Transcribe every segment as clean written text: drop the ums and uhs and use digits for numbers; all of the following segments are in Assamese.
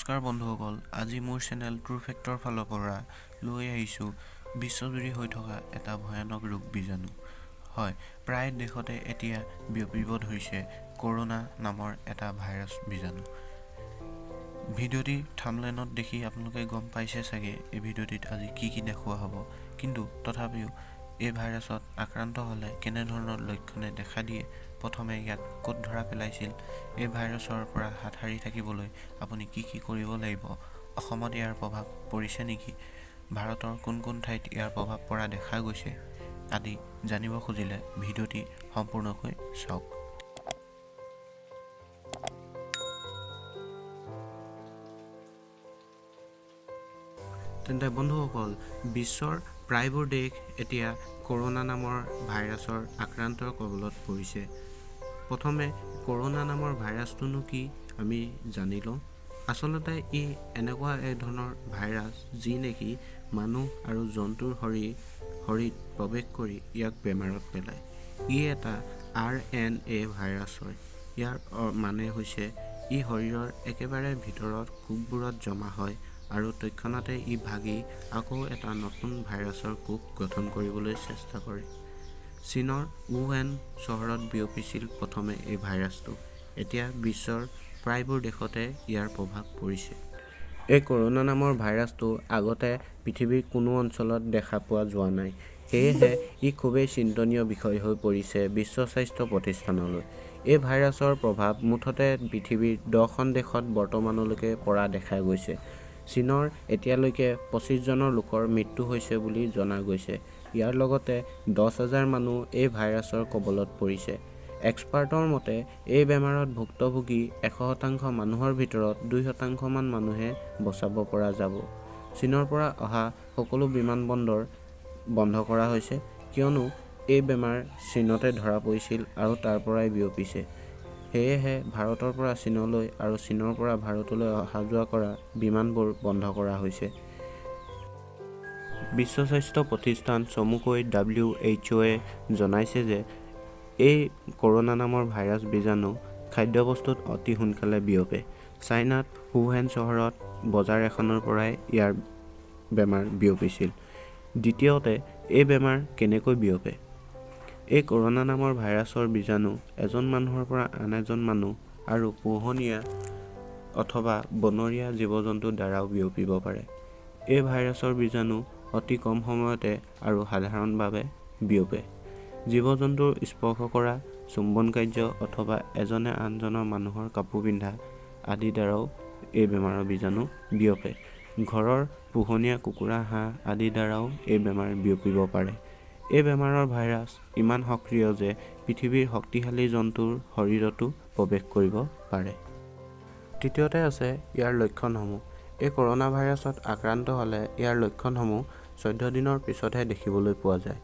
নমস্কাৰ বন্ধুসকল, আজি মোৰ চেনেল ট্ৰু ফেক্টৰ ফালৰ পৰা লৈ আহিছোঁ বিশ্বজুৰি হৈ থকা এটা ভয়ানক ৰোগ বীজাণু। হয়, প্ৰায় দেশতে এতিয়া বিয়পিব ধৰিছে কৰোনা নামৰ এটা ভাইৰাছ বীজাণু। ভিডিঅ'টি থাম্বনেইলত দেখি আপোনালোকে গম পাইছে চাগে এই ভিডিঅ'টিত আজি কি দেখুওৱা হ'ব, কিন্তু তথাপিও এই ভাইৰাছত আক্ৰান্ত হ'লে কেনেধৰণৰ লক্ষণে দেখা দিয়ে, প্ৰথমে ইয়াক ক'ত ধৰা পেলাইছিল, এই ভাইৰাছৰ পৰা হাত সাৰি থাকিবলৈ আপুনি কি কৰিব লাগিব, অসমত ইয়াৰ প্ৰভাৱ পৰিছে নেকি, ভাৰতৰ কোন কোন ঠাইত ইয়াৰ প্ৰভাৱ পৰা দেখা গৈছে আদি জানিব খুজিলে ভিডিঅ'টি সম্পূৰ্ণকৈ চাওক। তেন্তে বন্ধুসকল, বিশ্বৰ প্ৰায়বোৰ দেশ এতিয়া কৰোনা নামৰ ভাইৰাছৰ আক্ৰান্তৰ কবলত পৰিছে। প্ৰথমে কৰোনা নামৰ ভাইৰাছটোনো কি আমি জানি লওঁ। আচলতে ই এনেকুৱা এক ধৰণৰ ভাইৰাছ যি নেকি মানুহ আৰু জন্তুৰ শৰীৰত প্ৰৱেশ কৰি ইয়াক বেমাৰত পেলায়। ই এটা RNA ভাইৰাছ হয়। ইয়াৰ মানে হৈছে ই শৰীৰৰ একেবাৰে ভিতৰত কোষবোৰত জমা হয় আৰু তৎক্ষণাতে ই ভাগি আকৌ এটা নতুন ভাইৰাছৰ কোষ গঠন কৰিবলৈ চেষ্টা কৰে। চীনৰ ৱুহান চহৰত বিয়পিছিল প্ৰথমে এই ভাইৰাছটো। এতিয়া বিশ্বৰ প্ৰায়বোৰ দেশতে ইয়াৰ প্ৰভাৱ পৰিছে। এই কৰোনা নামৰ ভাইৰাছটো আগতে পৃথিৱীৰ কোনো অঞ্চলত দেখা পোৱা যোৱা নাই। সেয়েহে ই খুবেই চিন্তনীয় বিষয় হৈ পৰিছে বিশ্ব স্বাস্থ্য প্ৰতিষ্ঠানলৈ। এই ভাইৰাছৰ প্ৰভাৱ মুঠতে পৃথিৱীৰ 10খন দেশত বৰ্তমানলৈকে পৰা দেখা গৈছে। চীনৰ এতিয়ালৈকে 25জনৰ লোকৰ মৃত্যু হৈছে বুলি জনা গৈছে। ইয়াৰ লগতে 10,000 মানুহ এই ভাইৰাছৰ কবলত পৰিছে। এক্সপাৰ্টৰ মতে এই বেমাৰত ভুক্তভোগী 100% মানুহৰ ভিতৰত 2% মানুহে বচাব পৰা যাব। চীনৰ পৰা অহা সকলো বিমানবন্দৰ বন্ধ কৰা হৈছে, কিয়নো এই বেমাৰ চীনতে ধৰা পৰিছিল আৰু তাৰ পৰাই বিয়পিছে। সেয়েহে ভাৰতৰ পৰা চীনলৈ আৰু চীনৰ পৰা ভাৰতলৈ অহা যোৱা কৰা বিমানবোৰ বন্ধ কৰা হৈছে। বিশ্ব স্বাস্থ্য প্ৰতিষ্ঠান চমুকৈ WHO জনাইছে যে এই কৰোনা নামৰ ভাইৰাছ বীজাণু খাদ্যবস্তুত অতি সোনকালে বিয়পে। চাইনাত ৱুহান চহৰত বজাৰ এখনৰ পৰাই ইয়াৰ বেমাৰ বিয়পিছিল। দ্বিতীয়তে, এই বেমাৰ কেনেকৈ বিয়পে? এই কৰোনা নামৰ ভাইৰাছৰ বীজাণু এজন মানুহৰ পৰা আন এজন মানুহ আৰু পোহনীয়া অথবা বনৰীয়া জীৱ-জন্তুৰ দ্বাৰাও বিয়পিব পাৰে। এই ভাইৰাছৰ বীজাণু অতি কম সময়তে আৰু সাধাৰণভাৱে বিয়পে। জীৱ-জন্তুৰ স্পৰ্শ কৰা, চুম্বন কাৰ্য অথবা এজনে আনজনৰ মানুহৰ কাপোৰ পিন্ধা আদিৰ দ্বাৰাও এই বেমাৰৰ বীজাণু বিয়পে। ঘৰৰ পোহনীয়া কুকুৰা, হাঁহ আদিৰ দ্বাৰাও এই বেমাৰ বিয়পিব পাৰে। এই বেমাৰৰ ভাইৰাছ ইমান সক্ৰিয় যে পৃথিৱীৰ শক্তিশালী জন্তুৰ শৰীৰতো প্ৰৱেশ কৰিব পাৰে। তৃতীয়তে আছে ইয়াৰ লক্ষণসমূহ। এই কৰোনা ভাইৰাছত আক্ৰান্ত হ'লে ইয়াৰ লক্ষণসমূহ 14 দিনৰ পিছতহে দেখিবলৈ পোৱা যায়।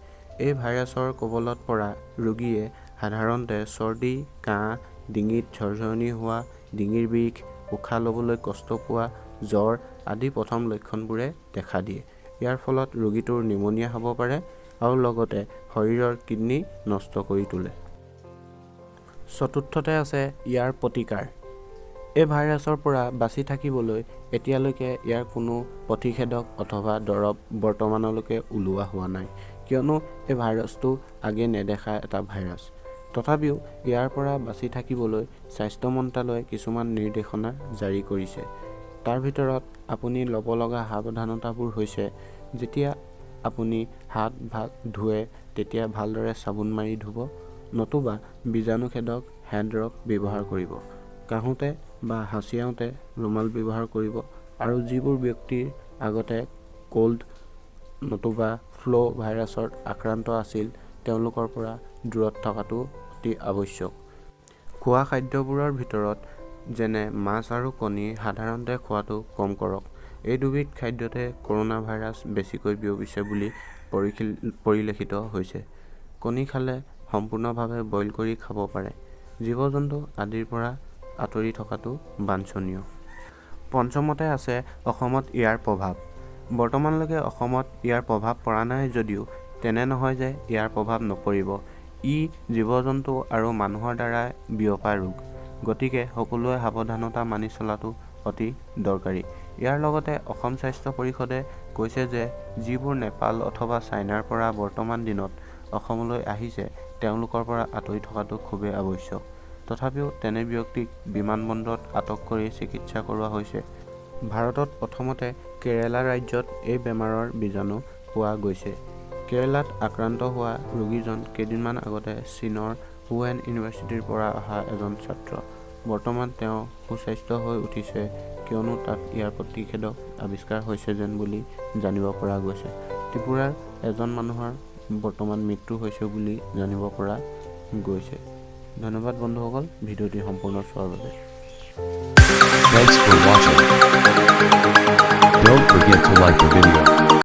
এই ভাইৰাছৰ কবলত পৰা ৰোগীয়ে সাধাৰণতে চৰ্দি, কাহ, ডিঙিত ঝৰঝৰণি হোৱা, ডিঙিৰ বিষ, উশাহ ল'বলৈ কষ্ট পোৱা, জ্বৰ আদি প্ৰথম লক্ষণবোৰে দেখা দিয়ে। ইয়াৰ ফলত ৰোগীটোৰ নিউমোনিয়া হ'ব পাৰে আৰু লগতে শৰীৰৰ কিডনি নষ্ট কৰি তোলে। চতুৰ্থতে আছে ইয়াৰ প্ৰতিকাৰ। এই ভাইৰাছৰ পৰা বাচি থাকিবলৈ এতিয়ালৈকে ইয়াৰ কোনো প্ৰতিষেধক অথবা দৰৱ বৰ্তমানলৈকে ওলোৱা হোৱা নাই, কিয়নো এই ভাইৰাছটো আগে নেদেখা এটা ভাইৰাছ। তথাপিও ইয়াৰ পৰা বাচি থাকিবলৈ স্বাস্থ্য মন্ত্ৰালয়ে কিছুমান নিৰ্দেশনা জাৰি কৰিছে। তাৰ ভিতৰত আপুনি ল'ব লগা সাৱধানতাবোৰ হৈছে, যেতিয়া আপুনি হাত ধুৱে তেতিয়া ভালদৰে চাবোন মাৰি ধুব, নতুবা বীজাণুষেধক হেণ্ড ৰব ব্যৱহাৰ কৰিব। কাহোঁতে বা হাঁচিয়াওঁতে ৰুমাল ব্যৱহাৰ কৰিব আৰু যিবোৰ ব্যক্তিৰ আগতে কোল্ড নতুবা ফ্লু ভাইৰাছত আক্ৰান্ত আছিল তেওঁলোকৰ পৰা দূৰত থকাটো অতি আৱশ্যক। খোৱা খাদ্যবোৰৰ ভিতৰত যেনে মাছ আৰু কণী সাধাৰণতে খোৱাটো কম কৰক। এই দুবিধ খাদ্যতে কৰোনা ভাইৰাছ বেছিকৈ বিয়পিছে বুলি পৰিলক্ষিত হৈছে। কণী খালে সম্পূৰ্ণভাৱে বইল কৰি খাব পাৰে। জীৱ-জন্তু আদিৰ পৰা আঁতৰি থকাটো বাঞ্ছনীয়। পঞ্চমতে আছে অসমত ইয়াৰ প্ৰভাৱ। বৰ্তমানলৈকে অসমত ইয়াৰ প্ৰভাৱ পৰা নাই যদিও তেনে নহয় যে ইয়াৰ প্ৰভাৱ নপৰিব। ই জীৱ-জন্তু আৰু মানুহৰ দ্বাৰা বিয়পা ৰোগ। গতিকে সকলোৱে সাৱধানতা মানি চলাটো অতি দৰকাৰী। ইয়াৰ লগতে অসম স্বাস্থ্য পৰিষদে কৈছে যে যিবোৰ নেপাল অথবা চাইনাৰ পৰা বৰ্তমান দিনত অসমলৈ আহিছে তেওঁলোকৰ পৰা আঁতৰি থকাটো খুবেই আৱশ্যক। তথাপিও তেনে ব্যক্তিক বিমানবন্দৰত আটক কৰি চিকিৎসা কৰোৱা হৈছে। ভাৰতত প্ৰথমতে কেৰালা ৰাজ্যত এই বেমাৰৰ বীজাণু পোৱা গৈছে। কেৰালাত আক্ৰান্ত হোৱা ৰোগীজন কেইদিনমান আগতে চীনৰ ৱুহান ইউনিভাৰ্চিটিৰ পৰা অহা এজন ছাত্ৰ। বৰ্তমান তেওঁ সুস্বাস্থ্য হৈ উঠিছে কিয়নো তাত ইয়াৰ প্ৰতিষেধক আৱিষ্কাৰ হৈছে যেন বুলি জানিব পৰা গৈছে। ত্ৰিপুৰাৰ এজন মানুহৰ বৰ্তমান মৃত্যু হৈছে বুলি জানিব পৰা গৈছে। ধন্যবাদ বন্ধুসকল ভিডিঅ'টি সম্পূৰ্ণ চোৱাৰ বাবে। Thanks for watching. Don't forget to like the video.